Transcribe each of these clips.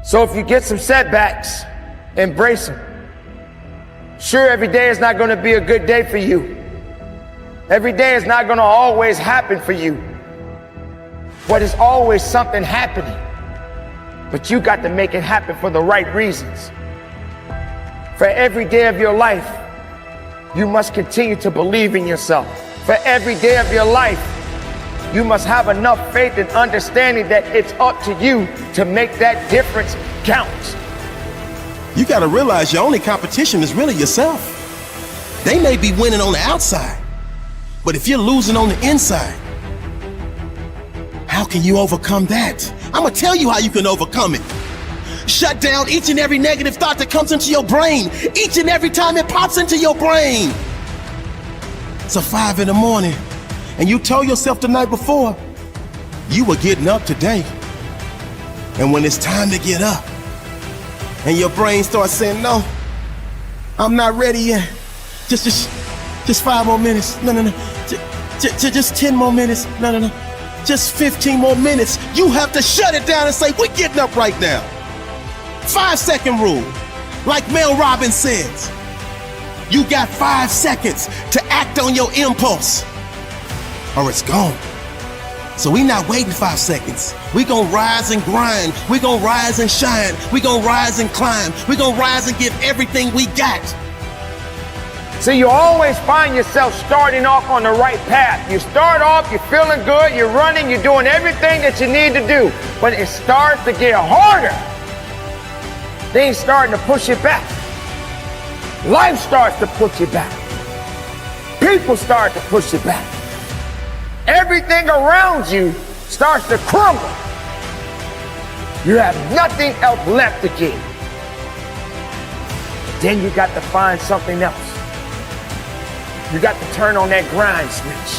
So if you get some setbacks, embrace them. Sure, every day is not going to be a good day for you. Every day is not going to always happen for you. But it's always something happening. But you got to make it happen for the right reasons. For every day of your life, you must continue to believe in yourself. For every day of your life, you must have enough faith and understanding that it's up to you to make that difference count. You gotta realize your only competition is really yourself. They may be winning on the outside, but if you're losing on the inside, how can you overcome that? I'm gonna tell you how you can overcome it. Shut down each and every negative thought that comes into your brain, each and every time it pops into your brain. It's 5 in the morning, and you told yourself the night before you were getting up today. And when it's time to get up, and your brain starts saying, no, I'm not ready yet. Just 5 more minutes. No. Just 10 more minutes. No. Just 15 more minutes. You have to shut it down and say, we're getting up right now. 5-second rule. Like Mel Robbins says, you got 5 seconds to act on your impulse, or it's gone. So we not waiting 5 seconds. We gonna rise and grind. We gonna rise and shine. We gonna rise and climb. We gonna rise and give everything we got. So you always find yourself starting off on the right path. You start off, you're feeling good, you're running, you're doing everything that you need to do. But it starts to get harder. Things starting to push you back. Life starts to push you back. People start to push you back. Everything around you starts to crumble. You have nothing else left to give. Then you got to find something else. You got to turn on that grind switch.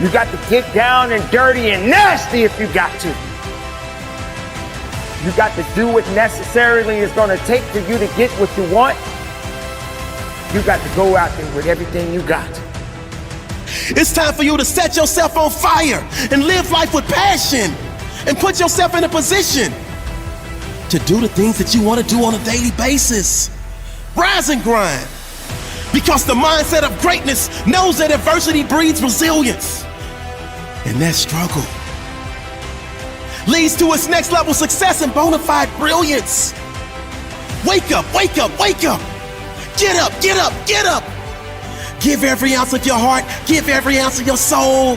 You got to get down and dirty and nasty if you got to. You got to do what necessarily is going to take for you to get what you want. You got to go out there with everything you got. It's time for you to set yourself on fire and live life with passion and put yourself in a position to do the things that you want to do on a daily basis. Rise and grind. Because the mindset of greatness knows that adversity breeds resilience. And that struggle leads to its next level success and bona fide brilliance. Wake up, wake up, wake up. Get up, get up, get up. Give every ounce of your heart, give every ounce of your soul.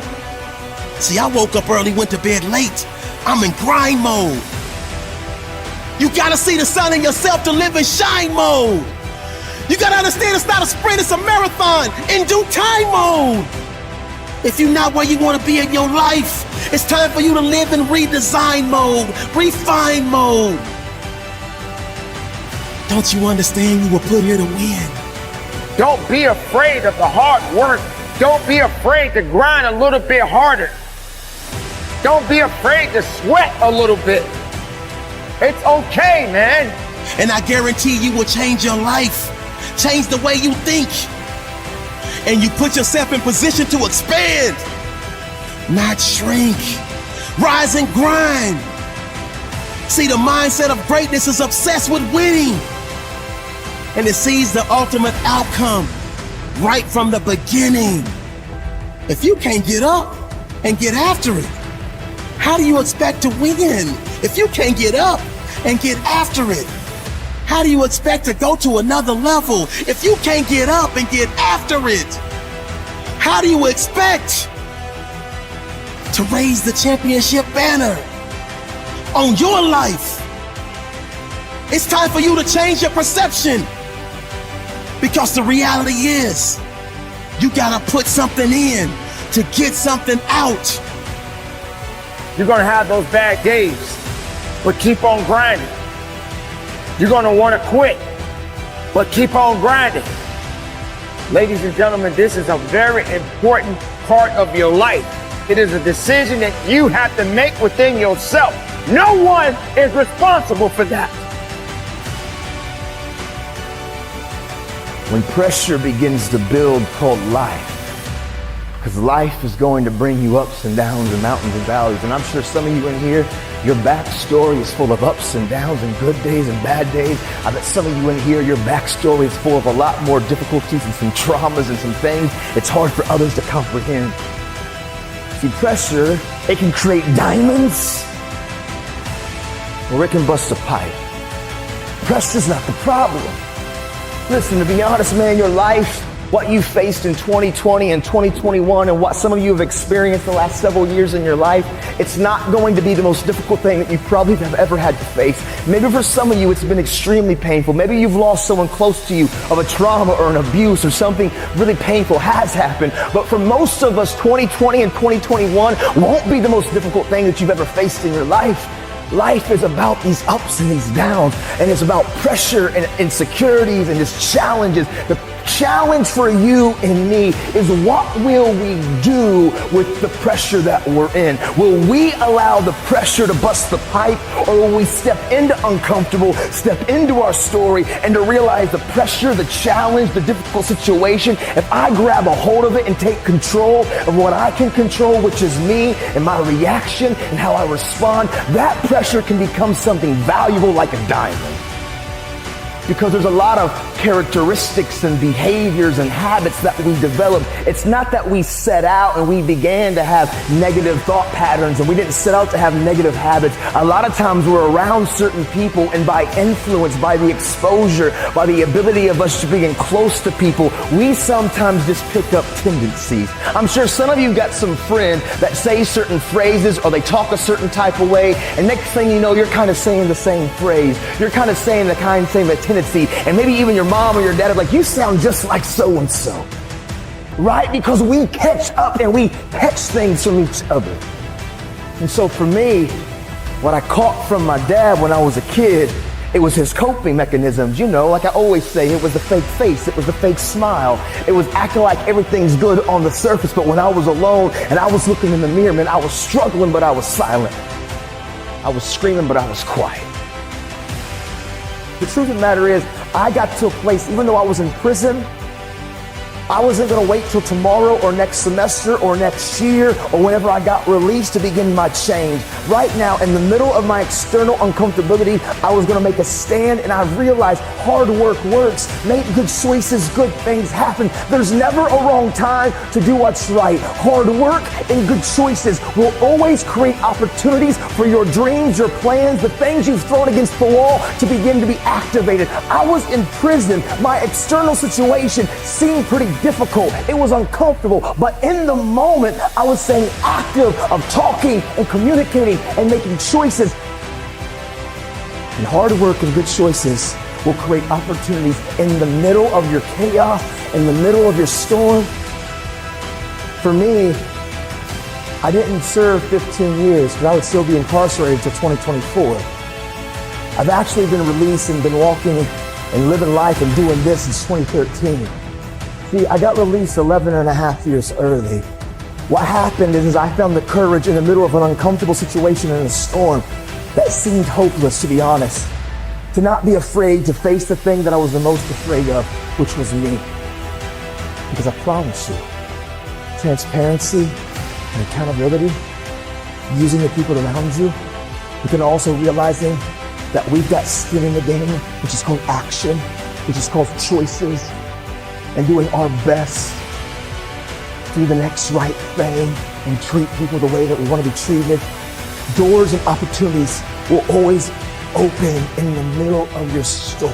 See, I woke up early, went to bed late. I'm in grind mode. You gotta see the sun in yourself to live in shine mode. You gotta understand it's not a sprint, it's a marathon in due time mode. If you're not where you wanna be in your life, it's time for you to live in redesign mode, refine mode. Don't you understand you were put here to win? Don't be afraid of the hard work. Don't be afraid to grind a little bit harder. Don't be afraid to sweat a little bit. It's okay, man. And I guarantee you will change your life, change the way you think, and you put yourself in position to expand, not shrink. Rise and grind. See, the mindset of greatness is obsessed with winning, and it sees the ultimate outcome right from the beginning. If you can't get up and get after it, how do you expect to win? If you can't get up and get after it, how do you expect to go to another level? If you can't get up and get after it, how do you expect to raise the championship banner on your life? It's time for you to change your perception, because the reality is you gotta put something in to get something out. You're gonna have those bad days, but keep on grinding. You're gonna wanna quit, but keep on grinding. Ladies and gentlemen, this is a very important part of your life. It is a decision that you have to make within yourself. No one is responsible for that. When pressure begins to build called life, because life is going to bring you ups and downs and mountains and valleys. And I'm sure some of you in here, Your backstory is full of ups and downs and good days and bad days. I bet some of you in here, your backstory is full of a lot more difficulties and some traumas and some things it's hard for others to comprehend. See, pressure, it can create diamonds or it can bust a pipe. Pressure's not the problem. Listen, to be honest, man, your life, what you faced in 2020 and 2021 and what some of you have experienced the last several years in your life, it's not going to be the most difficult thing that you probably have ever had to face. Maybe for some of you, it's been extremely painful. Maybe you've lost someone close to you of a trauma or an abuse or something really painful has happened. But for most of us, 2020 and 2021 won't be the most difficult thing that you've ever faced in your life. Life is about these ups and these downs, and it's about pressure and insecurities and just challenges. The challenge for you and me is, what will we do with the pressure that we're in? Will we allow the pressure to bust the pipe, or will we step into uncomfortable, step into our story, and to realize the pressure, the challenge, the difficult situation, if I grab a hold of it and take control of what I can control, which is me and my reaction and how I respond, that pressure can become something valuable like a diamond. Because there's a lot of characteristics and behaviors and habits that we develop. It's not that we set out and we began to have negative thought patterns, and we didn't set out to have negative habits. A lot of times we're around certain people, and by influence, by the exposure, by the ability of us to being close to people, we sometimes just pick up tendencies. I'm sure some of you got some friends that say certain phrases or they talk a certain type of way, and next thing you know, you're kind of saying the same phrase. You're kind of saying the same tendency, and maybe even your mom or your dad are like, you sound just like so-and-so, right? Because we catch up and we catch things from each other. And so for me, what I caught from my dad when I was a kid, it was his coping mechanisms. You know, like I always say, it was the fake face, it was the fake smile, it was acting like everything's good on the surface, but when I was alone and I was looking in the mirror, man, I was struggling, but I was silent. I was screaming, but I was quiet. The truth of the matter is, I got to a place, even though I was in prison, I wasn't going to wait till tomorrow or next semester or next year or whenever I got released to begin my change. Right now, in the middle of my external uncomfortability, I was going to make a stand, and I realized hard work works. Make good choices, good things happen. There's never a wrong time to do what's right. Hard work and good choices will always create opportunities for your dreams, your plans, the things you've thrown against the wall to begin to be activated. I was in prison. My external situation seemed pretty difficult. It was uncomfortable, but in the moment, I was staying active of talking and communicating and making choices. And hard work and good choices will create opportunities in the middle of your chaos, in the middle of your storm. For me, I didn't serve 15 years because I would still be incarcerated until 2024. I've actually been released and been walking and living life and doing this since 2013. See, I got released 11 and a half years early. What happened is I found the courage in the middle of an uncomfortable situation in a storm that seemed hopeless, to be honest, to not be afraid to face the thing that I was the most afraid of, which was me. Because I promise you, transparency and accountability, using the people around you, but then also realizing that we've got skin in the game, which is called action, which is called choices, and doing our best to do the next right thing and treat people the way that we want to be treated. Doors and opportunities will always open in the middle of your storm.